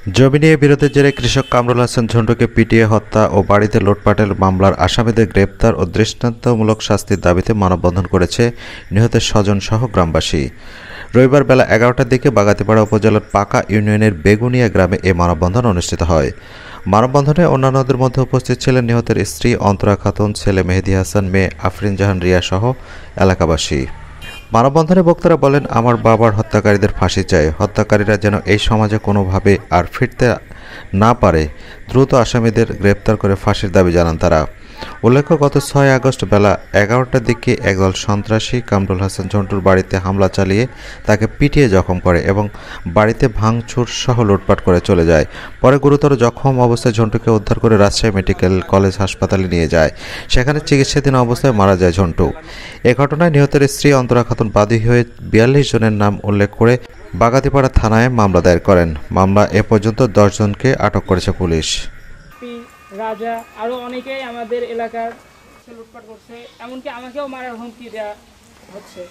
জমি নিয়ে বিরোধের জেরে কৃষক কামরুল হাসান ঝন্টুকে পিটিয়ে হত্যা ও বাড়িতে লুটপাটের মামলার আসামিদের গ্রেপ্তার ও দৃষ্টান্তমূলক শাস্তির দাবিতে মানববন্ধন করেছে নিহতের স্বজনসহ গ্রামবাসী। রবিবার বেলা ১১টার দিকে বাগাতিপাড়া উপজেলার পাকা ইউনিয়নের বেগুনিয়া গ্রামে এ মানববন্ধন অনুষ্ঠিত হয়। মানববন্ধনে অন্যান্যদের মধ্যে উপস্থিত ছিলেন নিহতের স্ত্রী অন্তরা খাতুন, ছেলে মেহেদী হাসান, মেয়ে আফরিন জাহান রিয়া সহ এলাকাবাসী। মানববন্ধনে বক্তারা বলেন, আমার বাবার হত্যাকারীদের ফাঁসি চাই। হত্যাকারীরা যেন এই সমাজে কোনোভাবে আর ফিরতে না পারে, দ্রুত আসামিদের গ্রেপ্তার করে ফাঁসির দাবি জানান তারা। উল্লেখ্য, গত ৬ আগস্ট বেলা ১১টার দিকে একদল সন্ত্রাসী কামরুল হাসান ঝন্টুর বাড়িতে হামলা চালিয়ে তাকে পিটিয়ে জখম করে এবং বাড়িতে ভাঙচুর সহ লুটপাট করে চলে যায়। পরে গুরুতর জখম অবস্থায় ঝন্টুকে উদ্ধার করে রাজশাহী মেডিকেল কলেজ হাসপাতালে নিয়ে যায়। সেখানে চিকিৎসাধীন অবস্থায় মারা যায় ঝন্টু। এ ঘটনায় নিহতের স্ত্রী অন্তরা খাতুন বাদী হয়ে ৪২ জনের নাম উল্লেখ করে বাগাতিপাড়া থানায় মামলা দায়ের করেন। মামলা এ পর্যন্ত ১০ জনকে আটক করেছে পুলিশ। রাজা আরও অনেকেই আমাদের এলাকার লুটপাট করছে, এমনকি আমাকেও মারার হুমকি দেওয়া হচ্ছে।